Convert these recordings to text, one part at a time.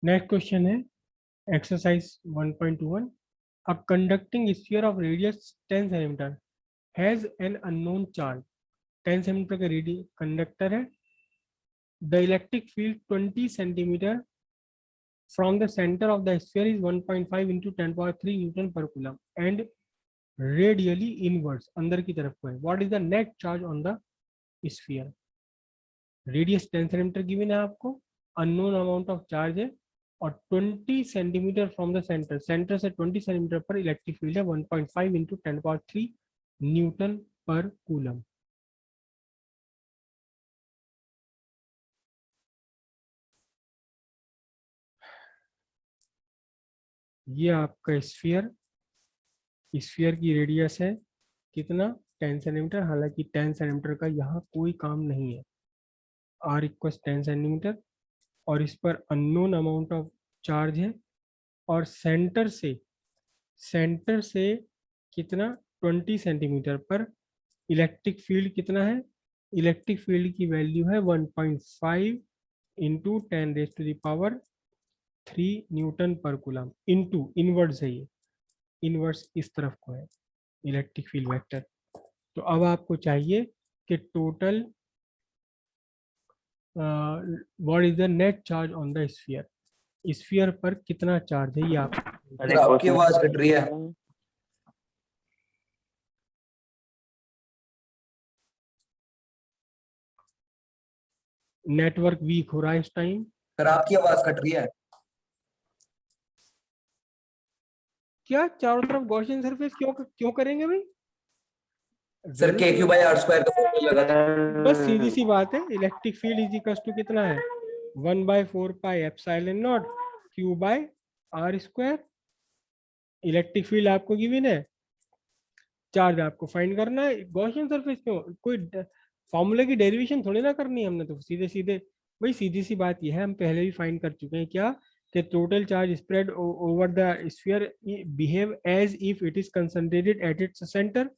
Next question है exercise 1.21। A conducting sphere of radius 10 centimetre has an unknown charge. 10 centimetre का radius conductor है। The electric field 20 centimetre from the centre of the sphere is 1.5 into 10³ Newton पर coulomb and radially inverse अंदर की तरफ को है। What is the net charge on the sphere? Radius 10 centimetre given है आपको, अननोन अमाउंट ऑफ चार्ज है और 20 centimetre from the centre, centre से 20 सेंटीमीटर पर इलेक्ट्रिक फील्ड है 1.5 इंटू 10³ न्यूटन पर कूलम। ये आपका स्फीयर, स्फीयर की रेडियस है कितना, 10 सेंटीमीटर। हालांकि 10 सेंटीमीटर का यहाँ कोई काम नहीं है, r इक्वल 10 सेंटीमीटर और इस पर अननोन अमाउंट ऑफ चार्ज है और सेंटर से कितना, 20 सेंटीमीटर पर इलेक्ट्रिक फील्ड कितना है, इलेक्ट्रिक फील्ड की वैल्यू है 1.5 इंटू 10⁻³ न्यूटन पर कूलम इंटू इनवर्स है, ये इनवर्स इस तरफ को है इलेक्ट्रिक फील्ड वेक्टर। तो अब आपको चाहिए कि total what is the net charge on the sphere, sphere पर कितना चार्ज है ये आप। आपकी आवाज कट रही है। नेटवर्क वीक हो रहा है इस टाइम। सर आपकी आवाज कट रही है। क्या चारों तरफ गॉसियन सरफेस क्यों क्यों करेंगे भाई? सर k³ r² का फॉर्मूला लगा था। बस सीधी सी बात है, electric field is equal to कितना है, 1/4πε0 Q/r²। इलेक्ट्रिक फील्ड आपको गिवन है, चार्ज आपको फाइंड करना है। गॉसियन सरफेस क्यों, कोई फॉर्मूले की डेरिवेशन थोड़ी ना करनी है हमने, तो सीधे सीधे भाई सीधी सी बात यह है, हम पहले भी फाइंड कर चुके हैं क्या, कि total charge spread over the sphere behave as if it is concentrated at its centre.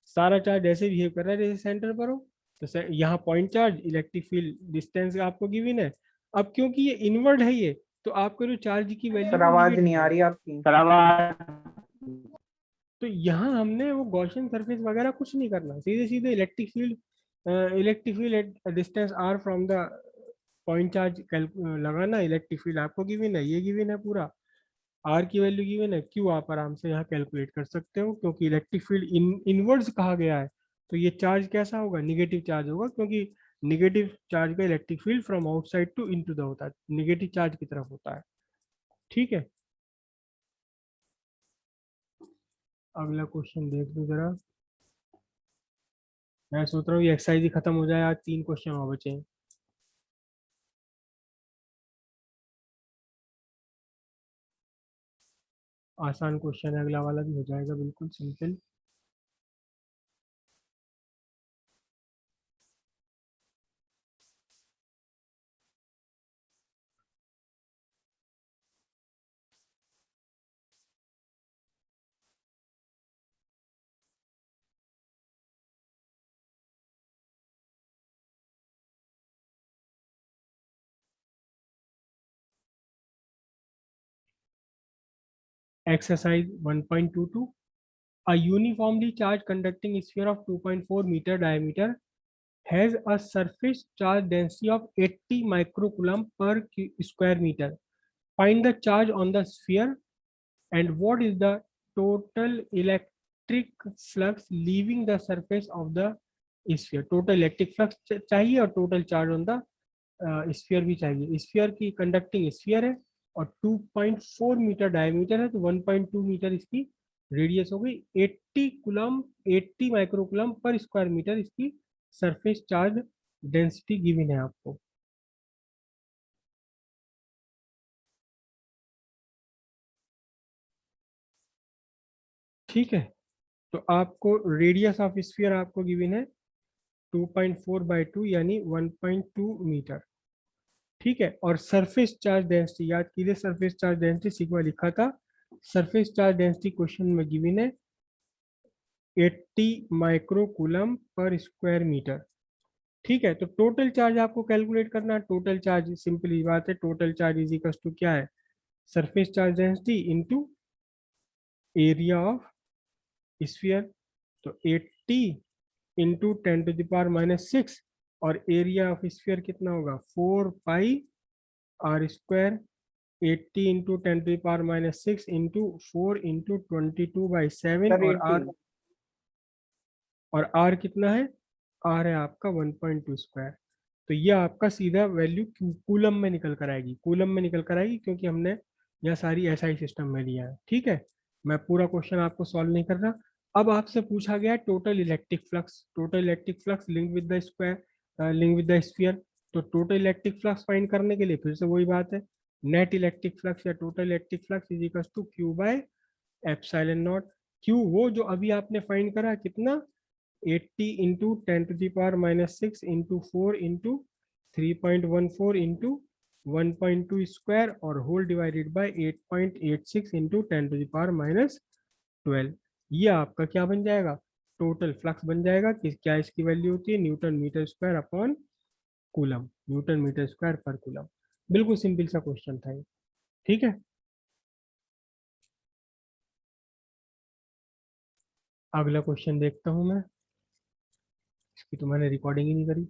सारा चार्ज ऐसे बिहेव कर रहा है जैसे सेंटर पर हो। तो यहाँ point charge, electric field distance आपको गिवन है। अब क्योंकि ये इनवर्ड है ये, तो आपको जो चार्ज की वैल्यू आवाज नहीं आ रही आपकी। तो यहाँ हमने वो गॉसियन सरफेस वगैरह कुछ नहीं करना, सीधे सीधे electric field at distance r from the point charge लगाना। इलेक्ट्रिक फील्ड आपको गिवन है, ये गिवन है पूरा, r की वैल्यू गिवन है, q आप आराम से यहाँ कैलकुलेट कर सकते हो क्योंकि इलेक्ट्रिक फील्ड इनवर्ड्स कहा गया है। तो ये चार्ज कैसा होगा, निगेटिव चार्ज होगा, क्योंकि निगेटिव चार्ज का electric field from outside to into the होता है, निगेटिव चार्ज की तरफ होता है। ठीक है, अगला क्वेश्चन देख लो जरा। मैं सोच रहा हूँ ये एक्सरसाइज ही खत्म हो जाए, आज 3 क्वेश्चन और बचे हैं। आसान क्वेश्चन है, अगला वाला भी हो जाएगा बिल्कुल simple. Exercise 1.22. A uniformly charged conducting sphere of 2.4 meter diameter has a surface charge density of 80 microcoulomb per square meter. Find the charge on the sphere and what is the total electric flux leaving the surface of the sphere. Total electric flux चाहिए और total charge on the sphere भी चाहिए। sphere की conducting sphere है और 2.4 metre diameter है, तो 1.2 metre इसकी रेडियस हो गई। 80 कुलम 80 माइक्रोकुलम पर स्क्वायर मीटर इसकी सरफेस चार्ज डेंसिटी गिवन है आपको। ठीक है, तो आपको रेडियस ऑफ स्फीयर आपको गिवन है 2.4/2 यानी 1.2 मीटर। ठीक है, और सरफेस चार्ज डेंसिटी याद कीजिए, सरफेस चार्ज डेंसिटी सिग्मा लिखा था, सरफेस चार्ज डेंसिटी क्वेश्चन में गिवन है 80 माइक्रोकूलम पर स्क्वायर मीटर। ठीक है, तो टोटल चार्ज आपको कैलकुलेट करना है। टोटल चार्ज सिंपली बात है, total charge is equal to क्या है, surface charge density into area of sphere. तो 80 इंटू 10⁻⁻6 और एरिया ऑफ स्फीयर कितना होगा 4 पाई r² 80 into 10⁻⁻6 into 4 into 22/7 sir और 80। r कितना है, r है आपका 1.2 स्क्वायर। तो ये आपका सीधा वैल्यू कूलम में निकल कर आएगी, कूलम में निकल कर आएगी, क्योंकि हमने यह सारी एसआई सिस्टम में लिया है। ठीक है, मैं पूरा क्वेश्चन आपको सॉल्व नहीं कर रहा। अब आपसे पूछा गया total electric flux, total electric flux link with the square, link with the sphere. तो टोटल इलेक्ट्रिक फ्लक्स फाइंड करने के लिए फिर से वही बात है, नेट इलेक्ट्रिक फ्लक्स या total electric flux is equal to Q by epsilon naught. Q वो जो अभी आपने फाइंड करा कितना, 80 into 10⁻⁻6 into 4 into 3.14 into 1.2 square और होल डिवाइडेड बाय 8.86 इंटू 10⁻⁻12। ये आपका क्या बन जाएगा, टोटल फ्लक्स बन जाएगा कि क्या इसकी वैल्यू होती है newton metre square upon coulomb, newton metre square पर कूलम। बिल्कुल सिंपल सा क्वेश्चन था ये। ठीक है, अगला क्वेश्चन देखता हूं मैं, इसकी तो मैंने रिकॉर्डिंग ही नहीं करी।